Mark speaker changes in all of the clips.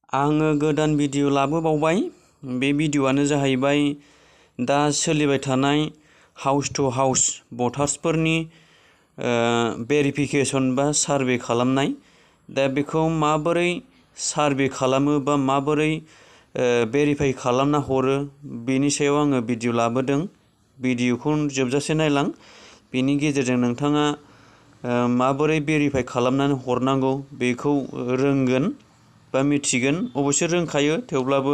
Speaker 1: आङो गोदान भिडिअ लाबोबावबाय। बे भिडिअआनो जाहैबाय दा सोलिबाय थानाय हाउस टु हाउस भटार्सफोरनि भेरिफिकेसन बा सार्भे खालामनाय। दा बेखौ माबोरै सार्भे खालामो बा माबोरै भेरिफाइ खालामना हरो बेनि सायाव आङो भिडिअ लाबोदों। भिडिअखौ जोबजासे नायलां, बेनि गेजेरजों नोंथाङा माबोरै भेरिफाइ खालामनानै हरनांगौ बेखौ रोंगोन बा मिथिगोन। अबयसे रोंखायो, थेवब्लाबो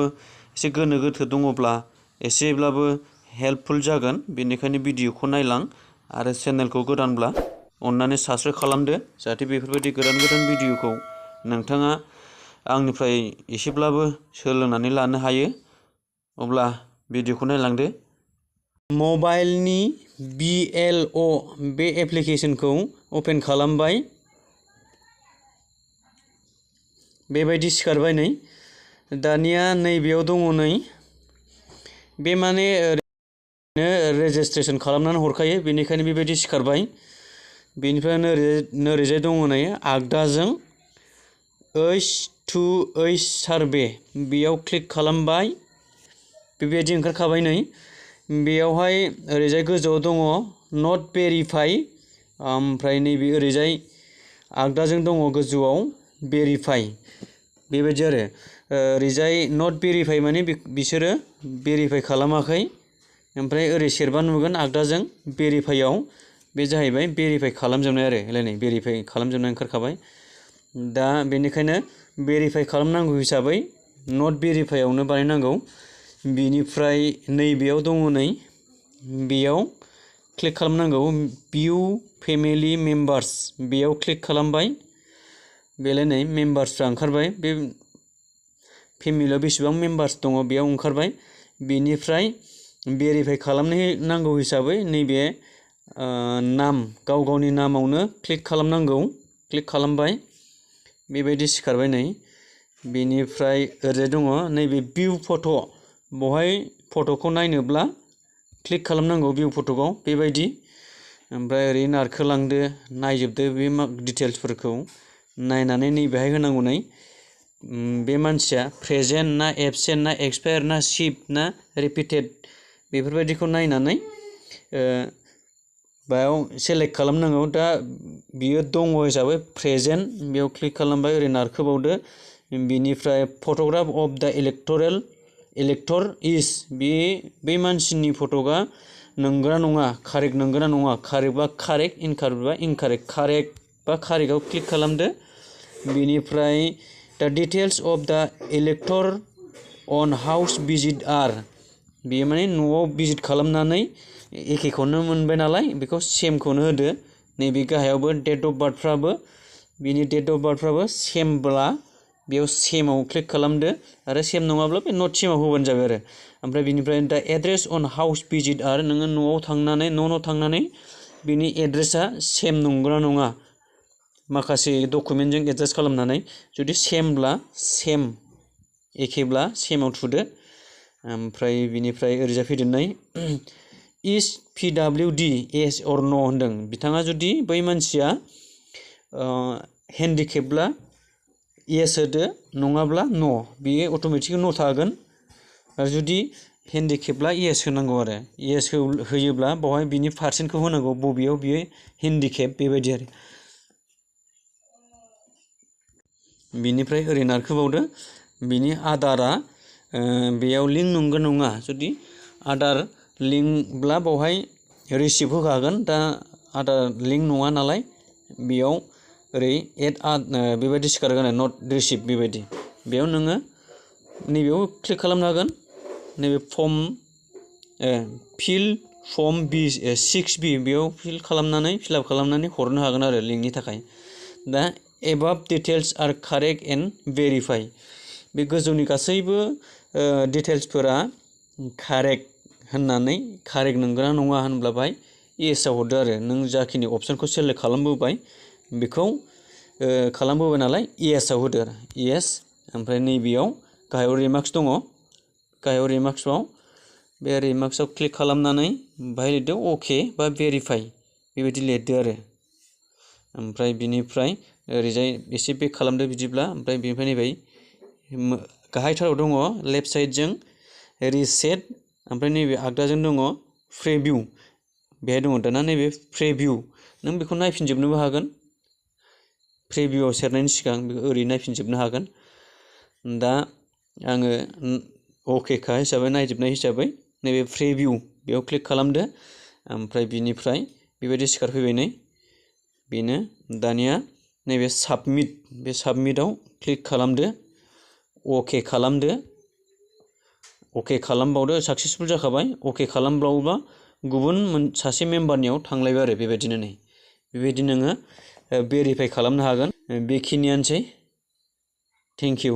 Speaker 1: एसे गोनो गोथो दङब्ला एसेब्लाबो हेल्पफुल जागोन। बेनिखायनो भिडिअखौ नायलां आरो चेनेलखौ गोदानब्ला अन्नानै साबस्क्राइब खालामदो, जाहाथे बेफोरबायदि गोदान भिडिअखौ नोंथाङा आंनिफ्राय एसेब्लाबो सोलोंनानै लानो हायो। अब्ला भिडिअखौ नायलांदो। मबाइलनि BLO बे एप्लिकेसनखौ अपेन खालामबाय। बेबायदि सिखारबाय नै। दानिया नैबेयाव दङ नै, बे माने ओरैनो रेजिस्ट्रेसन खालामनानै हरखायो, बेनिखायनो बेबायदि सिखारबाय। बेनिफ्राय नोरैजाय दङ नै आगदाजों H2H सार्भे, बेयाव क्लिक खालामबाय। बेबायदि ओंखारखाबाय नै। बेयावहाय ओरैजाय गोजौआव दङ नट भेरिफाइ, ओमफ्राय नैबे ओरैजाय आगदाजों दङ गोजौआव भेरिफाइ। बेबायदि आरो ओरैजाय नट भेरिफाइ माने बिसोरो भेरिफाइ खालामाखै। ओमफ्राय ओरै सेरबा नुगोन आगदाजों भेरिफाइआव, बे जाहैबाय भेरिफाइ खालामजोबनाय आरो नै भेरिफाइ खालामजोबनाय ओंखारखाबाय। दा बेनिखायनो भेरिफाइ खालामनांगौ हिसाबै नट भेरिफाइआवनो बानायनांगौ। बिनिफ्राय नैबेयाव दङ नै, बेयाव क्लिक खालामनांगौ। भिउ फेमिलि मेम्बार्स, बेयाव क्लिक खालामबाय। बेलाय नै मेम्बार्सफ्रा ओंखारबाय। बे फेमिलियाव बेसेबां मेम्बार्स दङ बेयाव ओंखारबाय। बेनिफ्राय भेरिफाइ खालामनांगौ हिसाबै नैबे नाम, गाव गावनि नामावनो क्लिक खालामनांगौ। क्लिक खालामबाय। बेबायदि सिखारबाय नै। बेनिफ्राय ओरैजाय दङ नैबे भिउ फट', बेवहाय फट'खौ नायनोब्ला क्लिक खालामनांगौ भिउ फट'आव बेबायदि। ओमफ्राय ओरै नारखोलांदो, नायजोबदो बे डिटेल्सफोरखौ नायनानै नैबेहाय होनांगौ नै, बे मानसिया प्रेजेन्ट ना एबसेन्ट ना एक्सपायार ना शिफ्ट ना रिपिटेड, बेफोरबायदिखौ नायनानै बेयाव सेलेक्ट खालामनांगौ। दा बियो दङ हिसाबै प्रेजेन्ट, बेयाव क्लिक खालामबाय, ओरै नारखोबावदो। बिनिफ्राय फट'ग्राफ अफ द इलेक्टर इज, बे मानसिनि फट'आ नंगौना नङा, कारेक्ट नंगौना नङा, कारेक्टबा कारेक्ट, इनकारेक्ट बा इनकारेक्ट। कारेक्ट बा कारेक्टआव क्लिक खालामदो। बेनिफ्राय द डिटेल्स अफ द इलेक्टर अन हाउस भिजिट आर, बेयो माने न'आव भिजिट खालामनानै एखेखौनो मोनबाय नालाय, बेखौ सेमखौनो होदो। नैबे गाहायावबो डेट अफ बार्थफ्राबो, बिनि डेट अफ बार्थफ्राबो सेमब्ला बेयाव सेमाव क्लिक खालामदो, आरो सेम नङाब्ला बे नट सेमाव होबानो जाबाय आरो। ओमफ्राय बिनिफ्राय दा एड्रेस अन हाउस भिजिट आर, नोङो न'आव थांनानै न' थांनानै बिनि एड्रेसा सेम नंगौना नङा, माखासे डकुमेन्टजों एडजास्ट खालामनानै, जुदि सेमब्ला सेम, एखेब्ला सेमाव थुदो। ओमफ्राय बिनिफ्राय ओरैजाय फैदो नै, इज PWD येस अर न' होनदों। बिथाङा जुदि बै मानसिया हेन्डिकेपब्ला येस होदो, नङाब्ला न', बेयो अट'मेटिकलि न' थागोन। आरो जुदि हेन्डिकेपब्ला येस होनांगौ आरो। येस होयोब्ला बेवहाय बिनि पार्सेन्टखौ होनांगौ, बबेयाव बियो हेन्डिकेप, बेबायदि आरो। बिनिफ्राय ओरै नारखोबावदो। बिनि आदारा बेयाव लिंक नंगौ नङा, जुदि आदार लिंकब्ला बेवहाय रिसिप्ट होखागोन। दा आदार लिंक नङा नालाय, बेयाव ओरै एड बेबायदि सिखारगोन, नट रिसिप्ट बेबायदि। बेयाव नोङो नैबेयाव क्लिक खालामनो हागोन। नैबे फर्म फिल फर्म 6B, बेयाव फिलआप खालामनानै हरनो हागोन आरो लिंकनि थाखाय। दा एबाब details are correct and verify, बे गोजौनि गासैबो डिटेल्सफोरा कारेक्ट होननानै, कारेक्ट नंगौना नङा होनब्ला बाहाय येसआव हरदो आरो। नों जाखिनि अपसनखौ सेलेक्ट खालामबोबाय बेखौ खालामबोबाय नालाय येसआव होदो आरो, येस। ओमफ्राय नैबेयाव गाहायाव रिमार्क्स दङ, गाहायाव रिमार्क्सआव, बे रिमार्क्सआव क्लिक खालामनानै बाहाय लिरदो अके बा भेरिफाइ, बेबायदि लिरदो आरो। ओमफ्राय बिनिफ्राय ओरैजाय एसे बेक खालामदो बिदिब्ला, ओमफ्राय बेनिफ्राय नैबे गाहायथाराव दङ लेफ्ट साइडजों रिसेट, ओमफ्राय नैबे आगदाजों दङ प्रिभिउ। बेहाय दङ दाना नैबे प्रिभिउ, नों बेखौ नायफिनजोबनोबो हागोन। प्रिभिउआव सेरनायनि सिगां बेखौ ओरै नायफिनजोबनो हागोन। दा आङो अकेखा हिसाबै नायजोबनाय हिसाबै नैबे प्रिभिउ बेयाव क्लिक खालामदो, ओमफ्राय बिनिफ्राय बेबायदि सिखारफैबाय नै बेनो। दानिया नैबे साबमिट, बे साबमिटआव क्लिक खालामदो, अके खालामदो, अके खालामबावदो, साक्सेसफुल जाखाबाय। अके खालामबावोबा गुबुन सासे मेम्बारनियाव थांलायबाय आरो बेबायदिनो नै बेबायदि नोङो भेरिफाइ खालामनो हागोन। बेखिनियानोसै। Thank you.